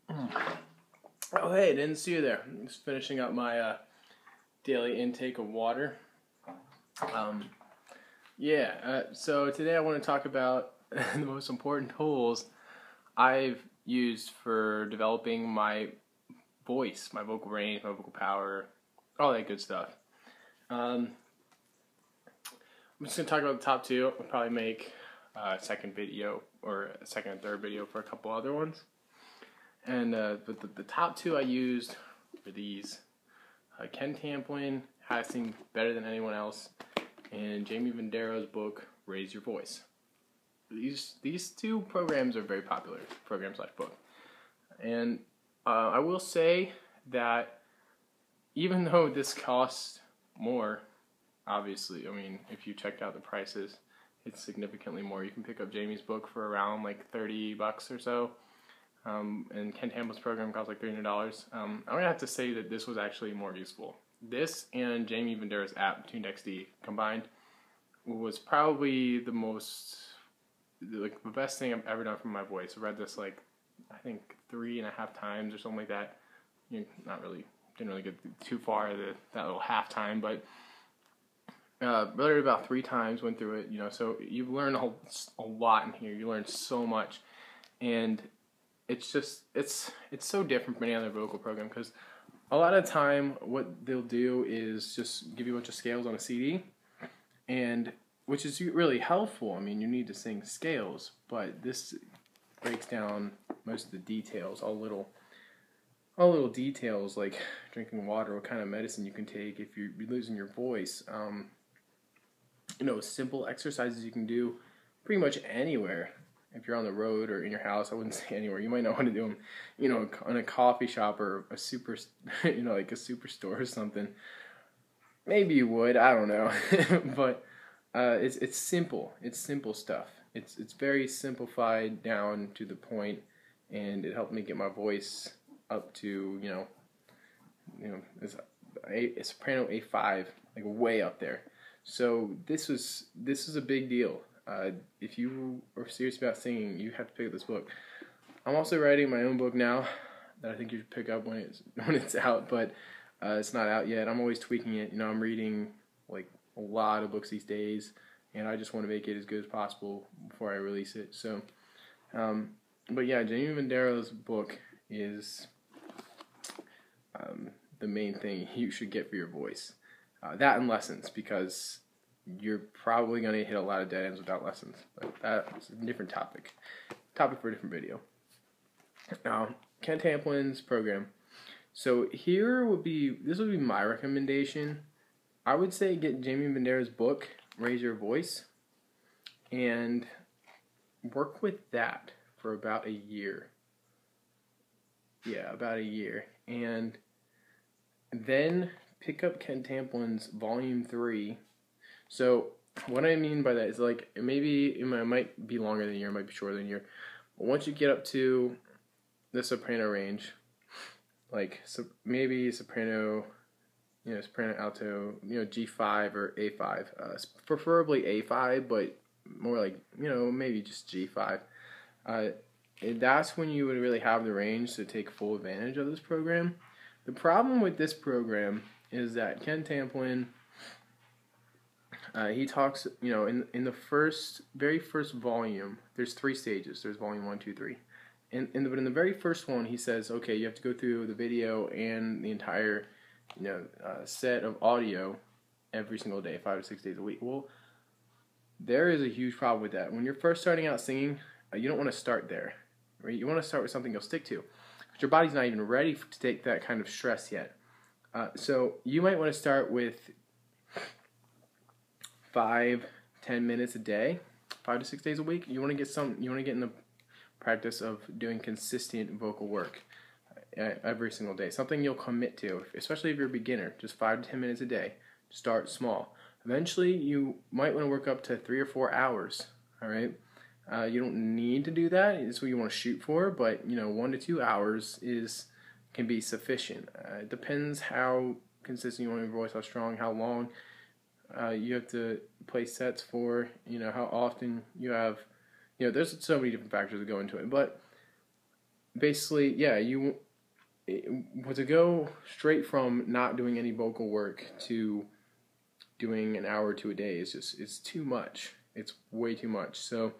Oh, hey, didn't see you there. I'm just finishing up my daily intake of water. So today I want to talk about the most important tools I've used for developing my voice, my vocal range, my vocal power, all that good stuff. I'm just going to talk about the top two. I'll probably make a second video or a second and third video for a couple other ones. And but the top two I used were these. Ken Tamplin has seen better than anyone else, and Jaime Vendera's book, Raise Your Voice. These two programs are very popular, program/book. And I will say that even though this costs more, obviously, I mean, if you checked out the prices, it's significantly more. You can pick up Jaime's book for around like $30 or so. And Ken Tamplin's program costs like $300. I'm going to have to say that this was actually more useful. This and Jaime Vendera's app, Tuned XD, combined was probably the best thing I've ever done for my voice. I read this like, I think 3.5 times or something like that. Didn't really get too far that little half time, but read it about 3 times, went through it, so you've learned a lot in here. You learn so much, and it's so different from any other vocal program, because a lot of time what they'll do is just give you a bunch of scales on a CD, and which is really helpful. I mean, you need to sing scales, but this breaks down most of the details, all little details like drinking water, what kind of medicine you can take if you're losing your voice. Simple exercises you can do pretty much anywhere. If you're on the road or in your house, I wouldn't say anywhere. You might not want to do them, in a coffee shop or a like a superstore or something. Maybe you would. I don't know. But it's simple. It's simple stuff. It's very simplified down to the point, and it helped me get my voice up to it's a soprano A5, like way up there. So this is a big deal. If you are serious about singing, you have to pick up this book. I'm also writing my own book now that I think you should pick up when it's out, but it's not out yet. I'm always tweaking it. I'm reading like a lot of books these days, and I just want to make it as good as possible before I release it. So, but yeah, Jaime Vendera's book is the main thing you should get for your voice. That and lessons, because you're probably going to hit a lot of dead ends without lessons. But that's a different topic for a different video. Now, Ken Tamplin's program. So this would be my recommendation. I would say get Jaime Vendera's book, Raise Your Voice, and work with that for about a year. Yeah, about a year. And then pick up Ken Tamplin's Volume 3. So what I mean by that is, like, it might be longer than a year, it might be shorter than a year. But once you get up to the soprano range, like maybe soprano, soprano alto, G5 or A5, preferably A5, but more like, maybe just G5. That's when you would really have the range to take full advantage of this program. The problem with this program is that Ken Tamplin, he talks, in the very first volume, there's 3 stages. There's volume 1, 2, 3. But in the very first one, he says, okay, you have to go through the video and the entire, set of audio every single day, 5 to 6 days a week. Well, there is a huge problem with that. When you're first starting out singing, you don't want to start there. Right? You want to start with something you'll stick to. But your body's not even ready to take that kind of stress yet. So you might want to start with 5-10 minutes a day, 5 to 6 days a week. You want to get in the practice of doing consistent vocal work every single day. Something you'll commit to, especially if you're a beginner. Just 5 to 10 minutes a day. Start small. Eventually, you might want to work up to 3 or 4 hours. All right. You don't need to do that. It's what you want to shoot for, but 1 to 2 hours can be sufficient. It depends how consistent you want your voice, how strong, how long. You have to play sets for, how often you have, there's so many different factors that go into it. But basically, yeah, to go straight from not doing any vocal work to doing an hour or two a day is just, it's too much. It's way too much. So,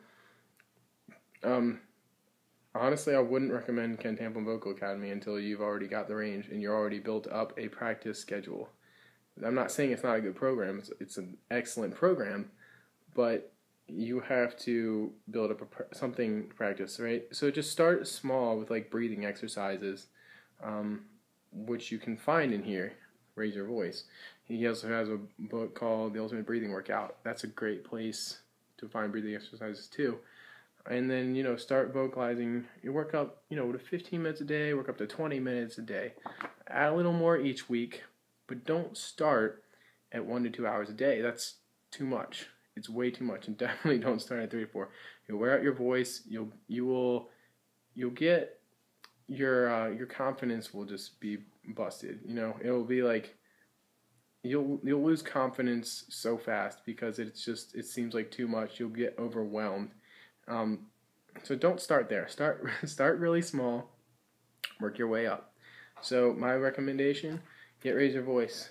honestly, I wouldn't recommend Tamplin Vocal Academy until you've already got the range and you're already built up a practice schedule. I'm not saying it's not a good program. It's an excellent program, but you have to build up something to practice, right? So just start small with like breathing exercises, which you can find in here. Raise Your Voice. He also has a book called The Ultimate Breathing Workout. That's a great place to find breathing exercises too. And then, start vocalizing. You work up, to 15 minutes a day, work up to 20 minutes a day. Add a little more each week, but don't start at 1 to 2 hours a day. That's too much. It's way too much, and definitely don't start at 3 to 4. You'll wear out your voice. You'll get your confidence will just be busted. It'll be like you'll lose confidence so fast because it seems like too much. You'll get overwhelmed. So don't start there. Start really small. Work your way up. So my recommendation: raise your voice.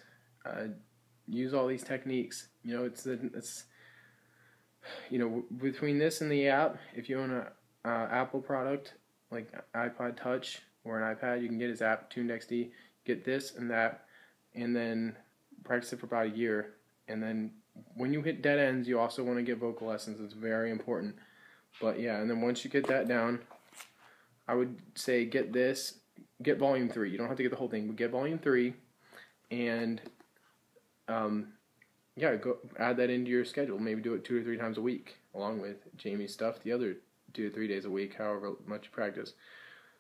Use all these techniques. Between this and the app, if you own a Apple product like iPod Touch or an iPad, you can get his app Tuned XD. Get this and that, and then practice it for about a year. And then when you hit dead ends, you also want to get vocal lessons. It's very important. But yeah, and then once you get that down, I would say get volume 3. You don't have to get the whole thing, but get volume 3, and go add that into your schedule. Maybe do it 2 or 3 times a week, along with Jaime's stuff the other 2 to 3 days a week, however much you practice.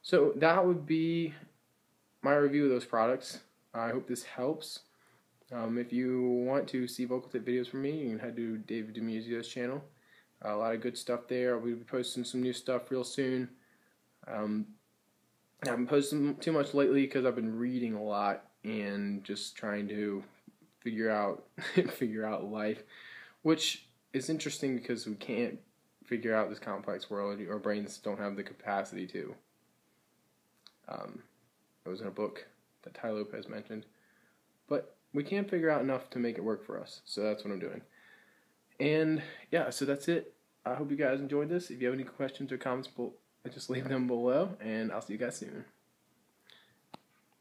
So that would be my review of those products. I hope this helps. If you want to see vocal tip videos from me, you can head to David DeMuzio's channel. A lot of good stuff there. I'll be posting some new stuff real soon. I haven't posted too much lately because I've been reading a lot and just trying to figure out life, which is interesting because we can't figure out this complex world. Our brains don't have the capacity to. It was in a book that Ty Lopez mentioned, but we can't figure out enough to make it work for us. So that's what I'm doing. And yeah, so that's it. I hope you guys enjoyed this. If you have any questions or comments, just leave them below, and I'll see you guys soon.